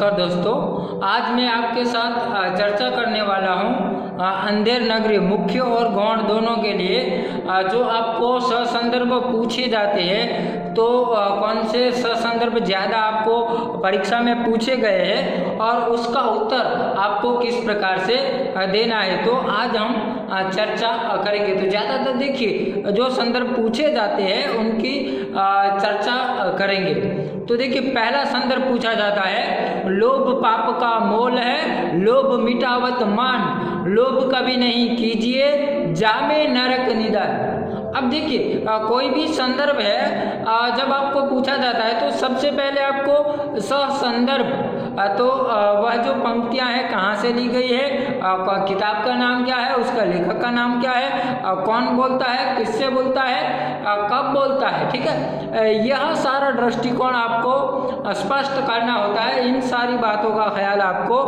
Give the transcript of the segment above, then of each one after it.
नमस्कार दोस्तों, आज मैं आपके साथ चर्चा करने वाला हूँ अंधेर नगरी मुख्य और गौण दोनों के लिए जो आपको ससंदर्भ पूछे जाते हैं तो कौन से ससंदर्भ ज़्यादा आपको परीक्षा में पूछे गए हैं और उसका उत्तर आपको किस प्रकार से देना है। तो आज हम चर्चा करेंगे। तो ज़्यादातर देखिए जो संदर्भ पूछे जाते हैं उनकी चर्चा करेंगे। तो देखिए पहला संदर्भ पूछा जाता है, लोभ पाप का मोल है, लोभ मिटावत मान, लोभ कभी नहीं कीजिए, जामे नरक निदान। अब देखिए कोई भी संदर्भ है जब आपको पूछा जाता है तो सबसे पहले आपको संदर्भ तो वह जो पंक्तियां हैं कहाँ से ली गई है, किताब का नाम क्या है, उसका लेखक का नाम क्या है, कौन बोलता है, किससे बोलता है, कब बोलता है। ठीक है, यह सारा दृष्टिकोण आपको स्पष्ट करना होता है, इन सारी बातों का ख्याल आपको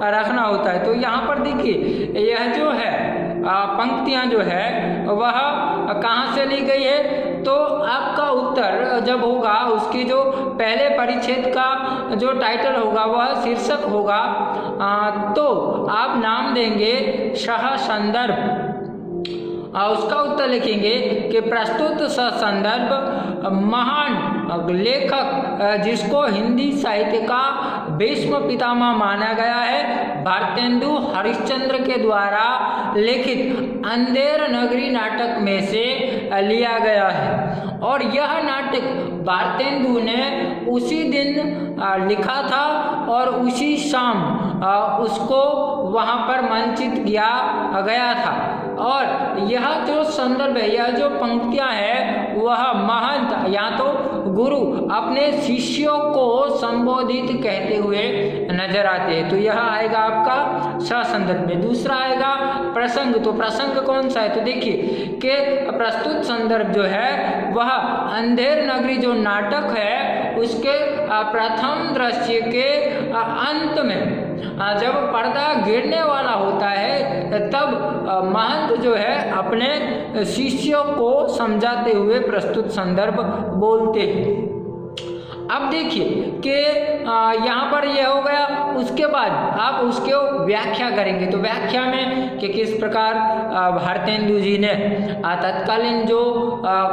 रखना होता है। तो यहाँ पर देखिए यह जो है पंक्तियाँ जो है वह कहाँ से ली गई है, तो आपका उत्तर जब होगा उसकी जो पहले परिच्छेद का जो टाइटल होगा वह शीर्षक होगा तो आप नाम देंगे सह संदर्भ। उसका उत्तर लिखेंगे कि प्रस्तुत संदर्भ महान लेखक जिसको हिंदी साहित्य का भीष्म पितामह माना गया है, भारतेंदु हरिश्चंद्र के द्वारा लिखित अंधेर नगरी नाटक में से लिया गया है। और यह नाटक भारतेंदु ने उसी दिन लिखा था और उसी शाम उसको वहाँ पर मंचित किया गया था। और यह जो संदर्भ है, यह जो पंक्तियाँ हैं वह महंत या तो गुरु अपने शिष्यों को संबोधित कहते हुए नजर आते हैं। तो यह आएगा आपका ससंदर्भ में। दूसरा आएगा प्रसंग। तो प्रसंग कौन सा है, तो देखिए कि प्रस्तुत संदर्भ जो है वह अंधेर नगरी जो नाटक है उसके प्रथम दृश्य के अंत में जब पर्दा गिरने वाला होता है तब महंत जो है अपने शिष्यों को समझाते हुए प्रस्तुत संदर्भ बोलते हैं। अब देखिए कि यहाँ पर यह हो गया, उसके बाद आप उसके व्याख्या करेंगे। तो व्याख्या में कि किस प्रकार भारतेंदु जी ने तत्कालीन जो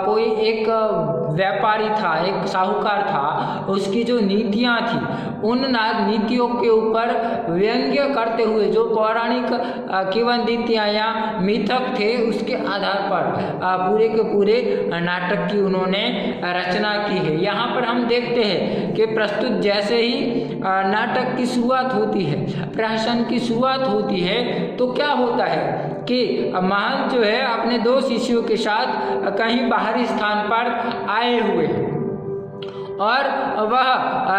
कोई एक व्यापारी था, एक साहूकार था, उसकी जो नीतियाँ थी उन नीतियों के ऊपर व्यंग्य करते हुए जो पौराणिक किंवदंतियाँ या मिथक थे उसके आधार पर पूरे के पूरे नाटक की उन्होंने रचना की है। यहाँ पर हम देखते हैं कि प्रस्तुत जैसे ही नाटक की शुरुआत होती है, प्रहसन की शुरुआत होती है, तो क्या होता है कि महंत जो है अपने दो शिष्यों के साथ कहीं बाहरी स्थान पर आए हुए और वह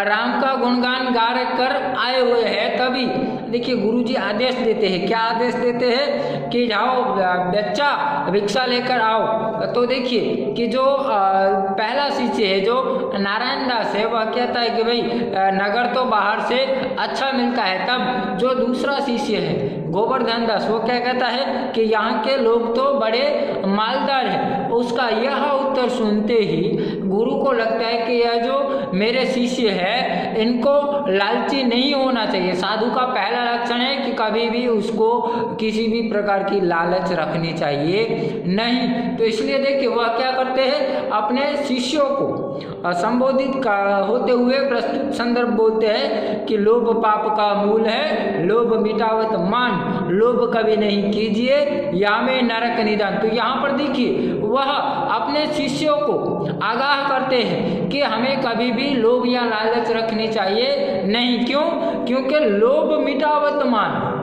राम का गुणगान गा कर आए हुए हैं। तभी देखिए गुरुजी आदेश देते हैं। क्या आदेश देते हैं कि जाओ बच्चा भिक्षा लेकर आओ। तो देखिए कि जो पहला शिष्य है जो नारायण दास है वह कहता है कि भाई नगर तो बाहर से अच्छा मिलता है। तब जो दूसरा शिष्य है गोवर्धन दास वो क्या कहता है कि यहाँ के लोग तो बड़े मालदार हैं। उसका यह उत्तर सुनते ही गुरु को लगता है कि यह जो मेरे शिष्य है इनको लालची नहीं होना चाहिए। साधु का पहला लक्षण है कि कभी भी उसको किसी भी प्रकार की लालच रखनी चाहिए नहीं। तो इसलिए देखिए वह क्या करते हैं, अपने शिष्यों को संबोधित होते हुए प्रस्तुत संदर्भ बोलते हैं कि लोभ पाप का मूल है, लोभ मिटावत मान, लोभ कभी नहीं कीजिए, यामे नरक निदान। तो यहाँ पर देखिए वह अपने शिष्यों को आगाह करते हैं कि हमें कभी भी लोभ या लालच रखनी चाहिए नहीं। क्यों? क्योंकि लोभ मिटावत मान,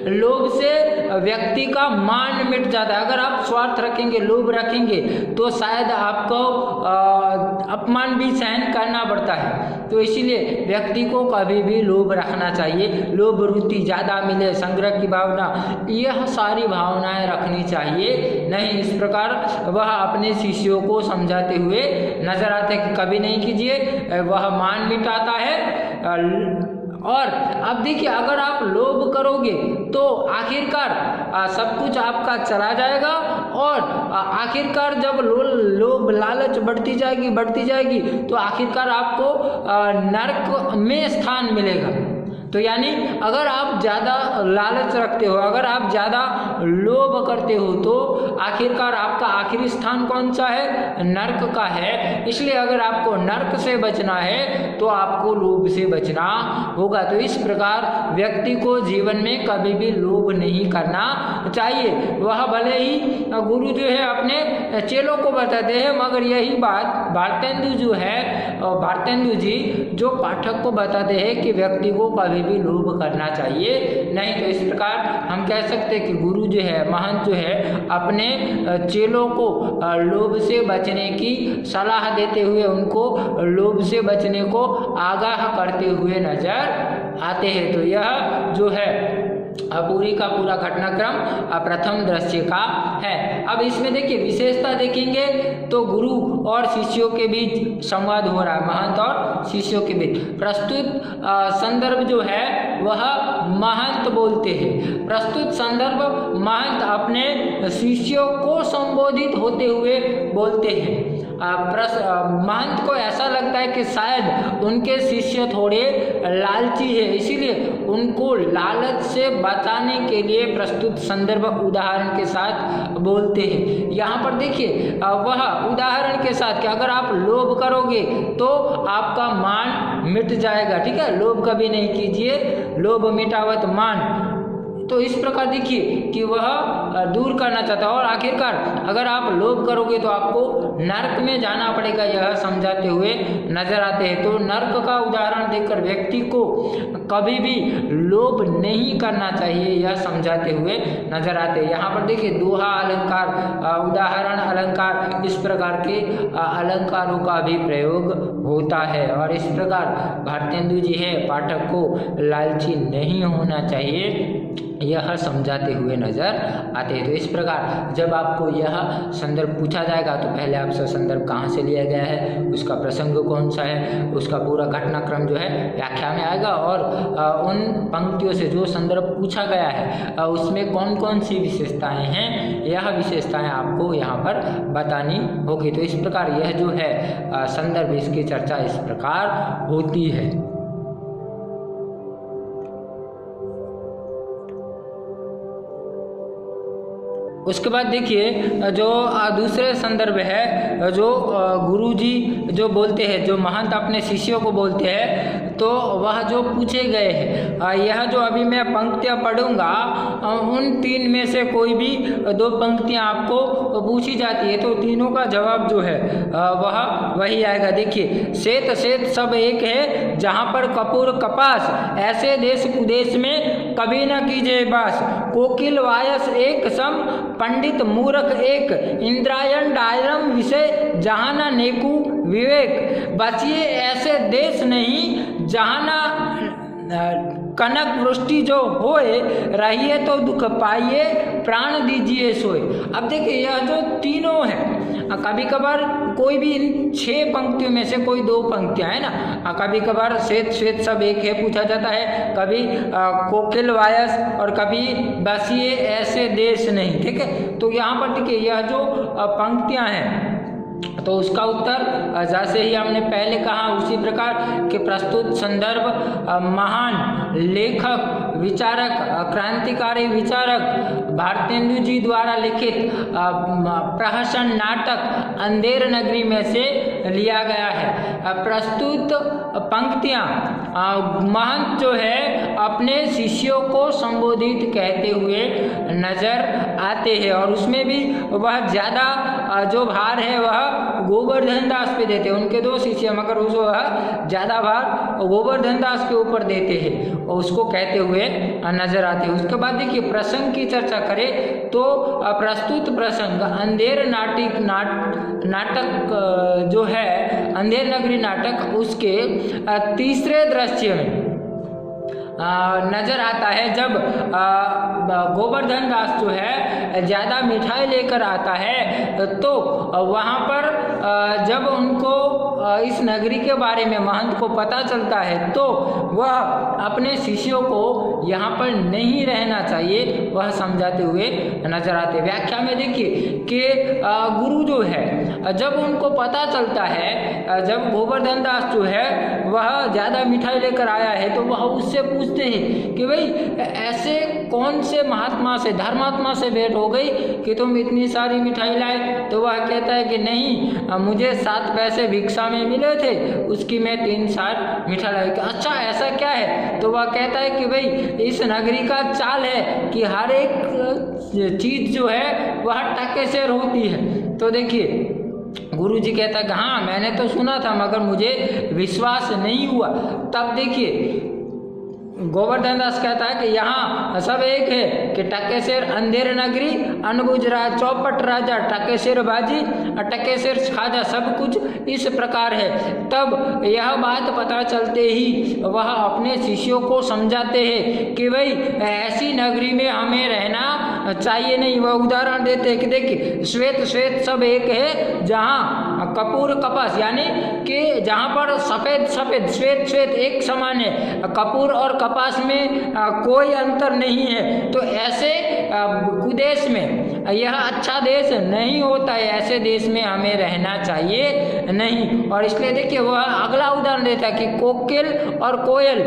लोभ से व्यक्ति का मान मिट जाता है। अगर आप स्वार्थ रखेंगे, लोभ रखेंगे तो शायद आपको अपमान भी सहन करना पड़ता है। तो इसीलिए व्यक्ति को कभी भी लोभ रखना चाहिए। लोभ रुचि ज़्यादा मिले, संग्रह की भावना, यह सारी भावनाएं रखनी चाहिए नहीं। इस प्रकार वह अपने शिष्यों को समझाते हुए नजर आते हैं कि कभी नहीं कीजिए, वह मान मिटाता है और अब देखिए, अगर आप लोभ करोगे तो आखिरकार सब कुछ आपका चला जाएगा, और आखिरकार जब लोभ लालच बढ़ती जाएगी तो आखिरकार आपको नरक में स्थान मिलेगा। तो यानी अगर आप ज़्यादा लालच रखते हो, अगर आप ज़्यादा लोभ करते हो, तो आखिरकार आपका आखिरी स्थान कौन सा है? नर्क का है। इसलिए अगर आपको नर्क से बचना है तो आपको लोभ से बचना होगा। तो इस प्रकार व्यक्ति को जीवन में कभी भी लोभ नहीं करना चाहिए। वह भले ही गुरु जो है अपने चेलों को बताते हैं, मगर यही बात भारतेंदु जी जो पाठक को बताते हैं कि व्यक्ति को कभी भी लोभ करना चाहिए नहीं। तो इस प्रकार हम कह सकते हैं कि गुरु जो है, महंत जो है, अपने चेलों को लोभ से बचने की सलाह देते हुए उनको लोभ से बचने को आगाह करते हुए नजर आते हैं। तो यह जो है पूरी का पूरा घटनाक्रम प्रथम दृश्य का है। अब इसमें देखिए विशेषता देखेंगे तो गुरु और शिष्यों के बीच संवाद हो रहा है, महंत और शिष्यों के बीच। प्रस्तुत संदर्भ जो है वह महंत बोलते हैं। प्रस्तुत संदर्भ महंत अपने शिष्यों को संबोधित होते हुए बोलते हैं। महंत को ऐसा लगता है कि शायद उनके शिष्य थोड़े लालची है, इसीलिए उनको लालच से बचाने के लिए प्रस्तुत संदर्भ उदाहरण के साथ बोलते हैं। यहाँ पर देखिए वह उदाहरण के साथ कि अगर आप लोभ करोगे तो आपका मान मिट जाएगा, ठीक है। लोभ कभी नहीं कीजिए, लोभ मिटावत मान। तो इस प्रकार देखिए कि वह दूर करना चाहता है, और आखिरकार अगर आप लोभ करोगे तो आपको नरक में जाना पड़ेगा, यह समझाते हुए नजर आते हैं। तो नरक का उदाहरण देकर व्यक्ति को कभी भी लोभ नहीं करना चाहिए, यह समझाते हुए नजर आते हैं। यहाँ पर देखिए दोहा अलंकार, उदाहरण अलंकार, इस प्रकार के अलंकारों का भी प्रयोग होता है। और इस प्रकार भारतेंदु जी है पाठक को लालची नहीं होना चाहिए, यह समझाते हुए नजर आते हैं। तो इस प्रकार जब आपको यह संदर्भ पूछा जाएगा तो पहले आपसे संदर्भ कहाँ से लिया गया है, उसका प्रसंग कौन सा है, उसका पूरा घटनाक्रम जो है व्याख्या में आएगा, और उन पंक्तियों से जो संदर्भ पूछा गया है उसमें कौन कौन सी विशेषताएं हैं, यह विशेषताएं आपको यहाँ पर बतानी होगी। तो इस प्रकार यह जो है संदर्भ, इसकी चर्चा इस प्रकार होती है। उसके बाद देखिए जो दूसरे संदर्भ है, जो गुरुजी जो बोलते हैं, जो महंत अपने शिष्यों को बोलते हैं, तो वह जो पूछे गए हैं, यह जो अभी मैं पंक्तियाँ पढ़ूंगा उन तीन में से कोई भी दो पंक्तियाँ आपको पूछी जाती है, तो तीनों का जवाब जो है वह वही आएगा। देखिए श्वेत श्वेत सब एक है, जहाँ पर कपूर कपास, ऐसे देश कुदेश में कभी न कीजिए बास। कोकिल वायस एक सम, पंडित मूर्ख एक, इंद्रायण डायरम विषय, जहाँ न नेकू विवेक। बचिए ऐसे देश नहीं, जहाँ न कनक वृष्टि जो होए, रहिए तो दुख पाइए, प्राण दीजिए सोए। अब देखिए यह जो तीनों हैं, कभी कभार कोई भी इन 6 पंक्तियों में से कोई 2 पंक्तियां है ना, कभी कभार श्वेत श्वेत सब एक है पूछा जाता है, कभी कोकिल वायस, और कभी बसिए ऐसे देश नहीं, ठीक है। तो यहाँ पर देखिए यह जो पंक्तियां हैं, तो उसका उत्तर जैसे ही हमने पहले कहा उसी प्रकार कि प्रस्तुत संदर्भ महान लेखक, विचारक, क्रांतिकारी विचारक भारतेंदु जी द्वारा लिखित प्रहसन नाटक अंधेर नगरी में से लिया गया है। प्रस्तुत पंक्तियाँ महंत जो है अपने शिष्यों को संबोधित कहते हुए नजर आते हैं, और उसमें भी वह ज़्यादा जो भार है वह गोवर्धन दास पे देते हैं। उनके 2 शिष्य, मगर उसको ज़्यादा भार गोवर्धन दास के ऊपर देते हैं और उसको कहते हुए नजर आते हैं। उसके बाद देखिए प्रसंग की चर्चा करें तो प्रस्तुत प्रसंग अंधेर नाटक जो है, अंधेर नगरी नाटक, उसके तीसरे दृश्य में नजर आता है जब गोवर्धन दास जो है ज़्यादा मिठाई लेकर आता है, तो वहाँ पर जब उनको इस नगरी के बारे में महंत को पता चलता है तो वह अपने शिष्यों को यहाँ पर नहीं रहना चाहिए, वह समझाते हुए नजर आते। व्याख्या में देखिए कि गुरु जो है जब उनको पता चलता है, जब गोवर्धन दास जो है वह ज़्यादा मिठाई लेकर आया है, तो वह उससे पूछते हैं कि भाई ऐसे कौन से महात्मा से, धर्मात्मा से भेंट हो गई कि तुम इतनी सारी मिठाई लाए? तो वह कहता है कि नहीं, मुझे 7 पैसे भिक्षा में मिले थे, उसकी मैं 3-4 मिठाई लाई। अच्छा ऐसा क्या है? तो वह कहता है कि भाई इस नगरी का चाल है कि हर एक चीज़ जो है वह टके से होती है। तो देखिए गुरु जी कहता है कि हाँ मैंने तो सुना था मगर मुझे विश्वास नहीं हुआ। तब देखिए गोवर्धन दास कहता है कि यहाँ सब एक है कि टकेशेर अंधेर नगरी, अनबुझ राज चौपट राजा, टकेशेर बाजी, टकेशेर खाजा, सब कुछ इस प्रकार है। तब यह बात पता चलते ही वह अपने शिष्यों को समझाते हैं कि भाई ऐसी नगरी में हमें रहना चाहिए नहीं। वह उदाहरण देते हैं कि देखिए श्वेत श्वेत सब एक है, जहाँ कपूर कपास यानी कि जहाँ पर सफ़ेद सफ़ेद श्वेत श्वेत एक समान है, कपूर और कपास में कोई अंतर नहीं है। तो ऐसे कुदेश में यह अच्छा देश नहीं होता है, ऐसे देश में हमें रहना चाहिए नहीं। और इसलिए देखिए वह अगला उदाहरण देता है कि कोकिल और कोयल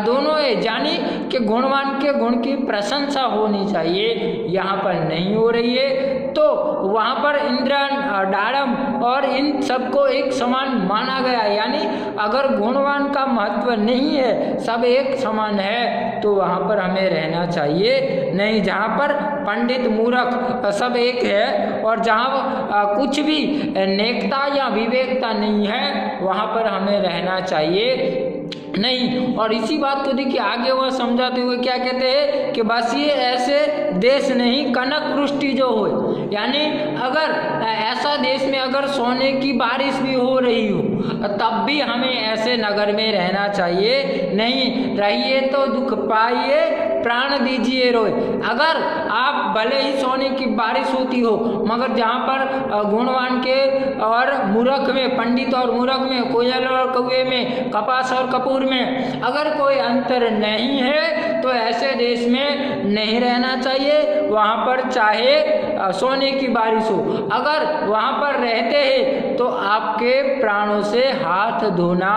दोनों है, यानी कि गुणवान के गुण की प्रशंसा होनी चाहिए, यहाँ पर नहीं हो रही है। तो वहाँ पर इंद्रन डाड़म और इन सबको एक समान माना गया, यानी अगर गुणवान का महत्व नहीं है, सब एक समान है, तो वहाँ पर हमें रहना चाहिए नहीं। जहाँ पर पंडित मूर्ख सब एक है और जहाँ कुछ भी नेकता या विवेकता नहीं है, वहाँ पर हमें रहना चाहिए नहीं। और इसी बात को देखिए आगे वह समझाते हुए क्या कहते हैं कि बस ये ऐसे देश नहीं कनक वृष्टि जो हो, यानी अगर ऐसा देश में अगर सोने की बारिश भी हो रही हो तब भी हमें ऐसे नगर में रहना चाहिए नहीं। रहिए तो दुख पाइए, प्राण दीजिए रोए। अगर आप भले ही सोने की बारिश होती हो मगर जहाँ पर गुणवान के और मूर्ख में, पंडित और मूर्ख में, कोयल और कौवे में, कपास और कपूर में अगर कोई अंतर नहीं है तो ऐसे देश में नहीं रहना चाहिए। वहाँ पर चाहे सोने की बारिश हो, अगर वहाँ पर रहते हैं तो आपके प्राणों से हाथ धोना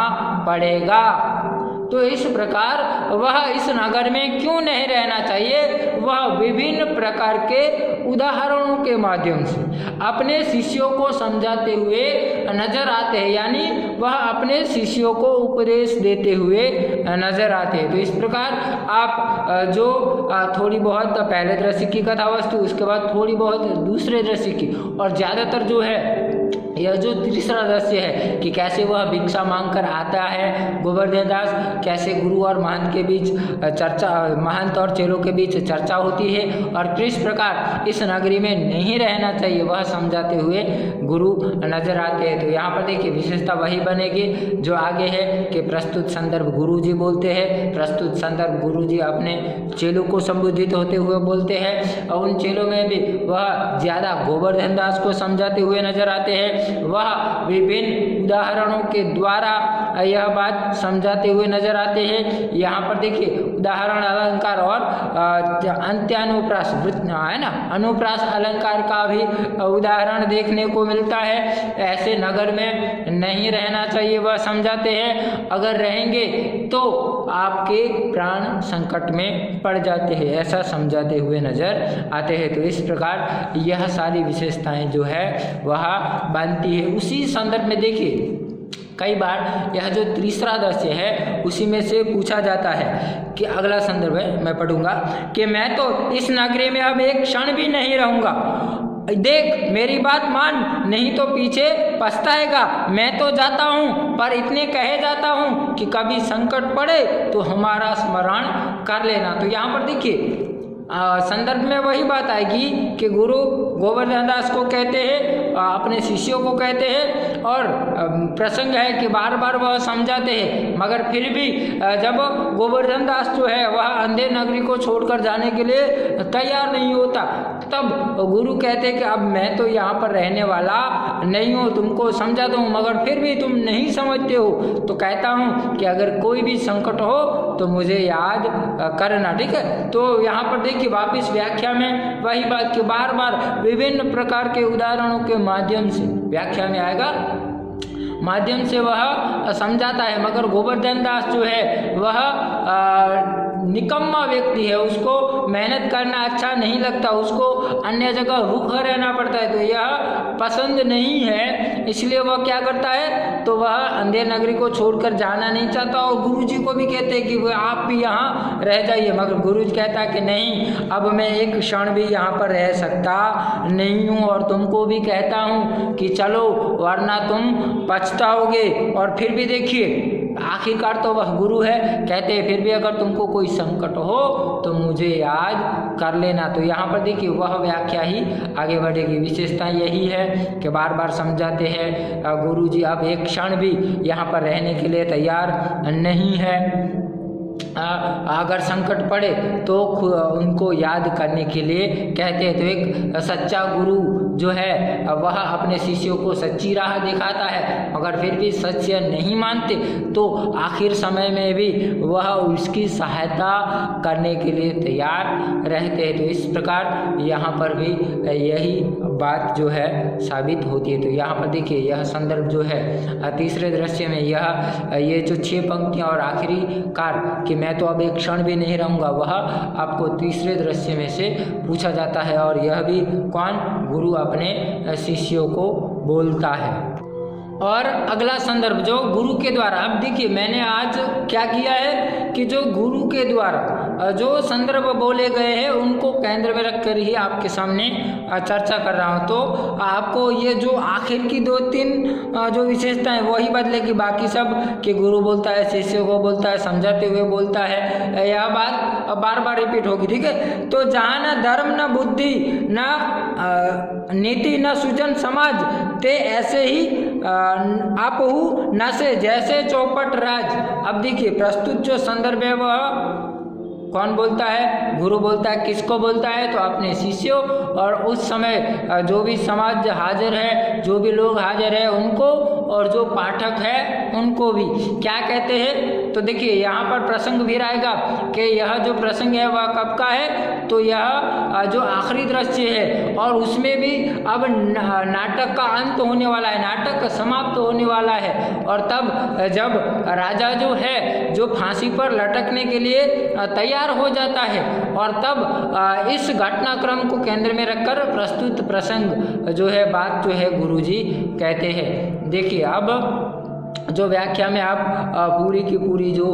पड़ेगा। तो इस प्रकार वह इस नगर में क्यों नहीं रहना चाहिए, वह विभिन्न प्रकार के उदाहरणों के माध्यम से अपने शिष्यों को समझाते हुए नजर आते हैं, यानी वह अपने शिष्यों को उपदेश देते हुए नजर आते हैं। तो इस प्रकार आप जो थोड़ी बहुत पहले दृश्य की कथा वस्तु, उसके बाद थोड़ी बहुत दूसरे दृश्य की, और ज़्यादातर जो है यह जो तीसरा दृश्य है कि कैसे वह भिक्षा मांगकर आता है गोवर्धन दास, कैसे गुरु और महंत के बीच चर्चा, महंत और चेलों के बीच चर्चा होती है और किस प्रकार इस नगरी में नहीं रहना चाहिए, वह समझाते हुए गुरु नजर आते हैं। तो यहाँ पर देखिए विशेषता वही बनेगी जो आगे है कि प्रस्तुत संदर्भ गुरु जी बोलते हैं, प्रस्तुत संदर्भ गुरु जी अपने चेलों को संबोधित होते हुए बोलते हैं, और उन चेलों में भी वह ज़्यादा गोवर्धन दास को समझाते हुए नजर आते हैं। वह विभिन्न उदाहरणों के द्वारा यह बात समझाते हुए नजर आते हैं। यहाँ पर देखिए उदाहरण अलंकार और अंत्यानुप्रास है ना, अनुप्रास अलंकार का भी उदाहरण देखने को मिलता है। ऐसे नगर में नहीं रहना चाहिए, वह समझाते हैं, अगर रहेंगे तो आपके प्राण संकट में पड़ जाते हैं, ऐसा समझाते हुए नजर आते हैं। तो इस प्रकार यह सारी विशेषताएं जो है वह बनती है। उसी संदर्भ में देखिए कई बार यह जो तीसरा दृश्य है उसी में से पूछा जाता है कि अगला संदर्भ है, मैं पढ़ूंगा कि मैं तो इस नगरी में अब एक क्षण भी नहीं रहूंगा, देख मेरी बात मान, नहीं तो पीछे पछताएगा। मैं तो जाता हूँ पर इतने कहे जाता हूँ कि कभी संकट पड़े तो हमारा स्मरण कर लेना। तो यहाँ पर देखिए संदर्भ में वही बात आएगी कि गुरु गोवर्धन दास को कहते हैं, अपने शिष्यों को कहते हैं, और प्रसंग है कि बार बार वह समझाते हैं, मगर फिर भी जब गोवर्धन दास जो है वह अंधेर नगरी को छोड़कर जाने के लिए तैयार नहीं होता, तब गुरु कहते कि अब मैं तो यहाँ पर रहने वाला नहीं हूँ, तुमको समझाता हूँ मगर फिर भी तुम नहीं समझते हो, तो कहता हूँ कि अगर कोई भी संकट हो तो मुझे याद करना, ठीक है। तो यहाँ पर देखिए वापिस व्याख्या में वही बात कि बार बार विभिन्न प्रकार के उदाहरणों के माध्यम से व्याख्या में आएगा, माध्यम से वह समझाता है। मगर गोवर्धन दास जो है वह निकम्मा व्यक्ति है, उसको मेहनत करना अच्छा नहीं लगता, उसको अन्य जगह रुका रहना पड़ता है, तो यह पसंद नहीं है, इसलिए वह क्या करता है, तो वह अंधेर नगरी को छोड़कर जाना नहीं चाहता। और गुरुजी को भी कहते हैं कि आप भी यहाँ रह जाइए, मगर गुरुजी कहता है कि नहीं, अब मैं एक क्षण भी यहाँ पर रह सकता नहीं हूँ, और तुमको भी कहता हूँ कि चलो वरना तुम पछताओगे। और फिर भी देखिए आखिरकार तो वह गुरु है, कहते हैं फिर भी अगर तुमको कोई संकट हो तो मुझे याद कर लेना। तो यहाँ पर देखिए वह व्याख्या ही आगे बढ़ेगी। विशेषता यही है कि बार बार समझाते हैं गुरुजी अब एक क्षण भी यहाँ पर रहने के लिए तैयार नहीं है, अगर संकट पड़े तो उनको याद करने के लिए कहते हैं। तो एक सच्चा गुरु जो है वह अपने शिष्यों को सच्ची राह दिखाता है, मगर फिर भी सच्चे नहीं मानते तो आखिर समय में भी वह उसकी सहायता करने के लिए तैयार रहते हैं। तो इस प्रकार यहाँ पर भी यही बात जो है साबित होती है। तो यहाँ पर देखिए यह संदर्भ जो है तीसरे दृश्य में ये जो 6 पंक्तियाँ और आखिरी कार कि मैं तो अब एक क्षण भी नहीं रहूँगा, वह आपको तीसरे दृश्य में से पूछा जाता है। और यह भी कौन, गुरु अपने शिष्यों को बोलता है। और अगला संदर्भ जो गुरु के द्वारा, अब देखिए मैंने आज क्या किया है कि जो गुरु के द्वारा जो संदर्भ बोले गए हैं उनको केंद्र में रखकर ही आपके सामने चर्चा कर रहा हूँ। तो आपको ये जो आखिर की 2-3 जो विशेषताएं वही बदलेगी, बाकी सब कि गुरु बोलता है, शिष्य को बोलता है, समझाते हुए बोलता है, यह बात बार बार रिपीट होगी, ठीक है। तो जहाँ न धर्म न बुद्धि न नीति न सुजन समाज ते ऐसे ही आपहु न से जैसे चौपट राज। अब देखिए प्रस्तुत जो संदर्भ है वह कौन बोलता है, गुरु बोलता है। किसको बोलता है, तो अपने शिष्यों और उस समय जो भी समाज हाजिर है, जो भी लोग हाजिर है उनको, और जो पाठक है उनको भी क्या कहते हैं। तो देखिए यहाँ पर प्रसंग भी आएगा कि यह जो प्रसंग है वह कब का है, तो यह जो आखिरी दृश्य है और उसमें भी अब नाटक का अंत होने वाला है, नाटक समाप्त होने वाला है। और तब जब राजा जो है जो फांसी पर लटकने के लिए तैयार हो जाता है, और तब इस घटनाक्रम को केंद्र में रखकर प्रस्तुत प्रसंग जो है बात जो है गुरुजी कहते हैं। देखिए अब जो व्याख्या में आप पूरी की पूरी जो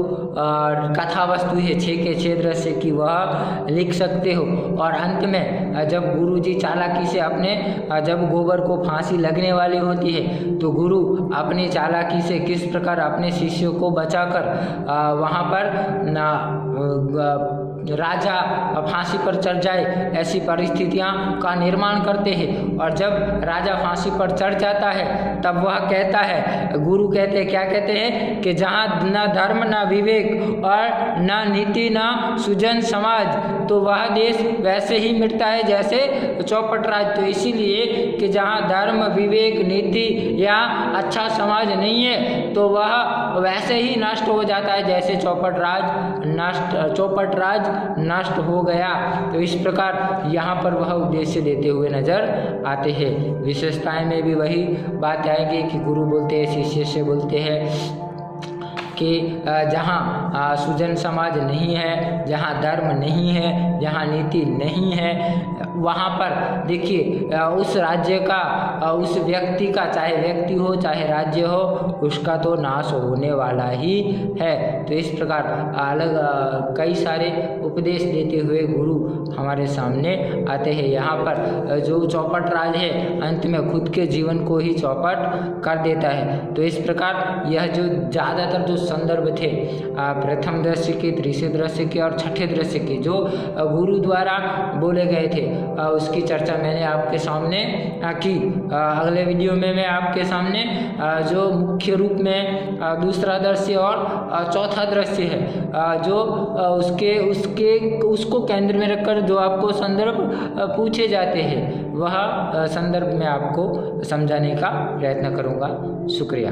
कथा वस्तु है 6 के 6 दृश्य की वह लिख सकते हो। और अंत में जब गुरुजी चालाकी से अपने जब गोबर को फांसी लगने वाली होती है तो गुरु अपनी चालाकी से किस प्रकार अपने शिष्यों को बचाकर वहाँ पर राजा फांसी पर चढ़ जाए ऐसी परिस्थितियां का निर्माण करते हैं। और जब राजा फांसी पर चढ़ जाता है तब वह कहता है, गुरु कहते हैं, क्या कहते हैं कि जहाँ न धर्म न विवेक और न नीति न सुजन समाज, तो वह देश वैसे ही मिटता है जैसे चौपट राज। तो इसीलिए कि जहाँ धर्म विवेक नीति या अच्छा समाज नहीं है तो वह वैसे ही नष्ट हो जाता है जैसे चौपट राज नष्ट हो गया। तो इस प्रकार यहाँ पर वह उद्देश्य देते हुए नजर आते हैं। विशेषताएं में भी वही बात आएगी कि गुरु बोलते हैं, शिष्य से बोलते हैं कि जहाँ सुजन समाज नहीं है, जहाँ धर्म नहीं है, जहाँ नीति नहीं है, वहाँ पर देखिए उस राज्य का, उस व्यक्ति का, चाहे व्यक्ति हो चाहे राज्य हो, उसका तो नाश होने वाला ही है। तो इस प्रकार अलग कई सारे उपदेश देते हुए गुरु हमारे सामने आते हैं। यहाँ पर जो चौपट राज है अंत में खुद के जीवन को ही चौपट कर देता है। तो इस प्रकार यह जो ज़्यादातर जो संदर्भ थे प्रथम दृश्य के, तीसरे दृश्य के और छठे दृश्य के जो गुरु द्वारा बोले गए थे उसकी चर्चा मैंने आपके सामने की। अगले वीडियो में मैं आपके सामने जो मुख्य रूप में दूसरा दृश्य और चौथा दृश्य है, जो उसको केंद्र में रखकर जो आपको संदर्भ पूछे जाते हैं, वह संदर्भ में आपको समझाने का प्रयत्न करूँगा। शुक्रिया।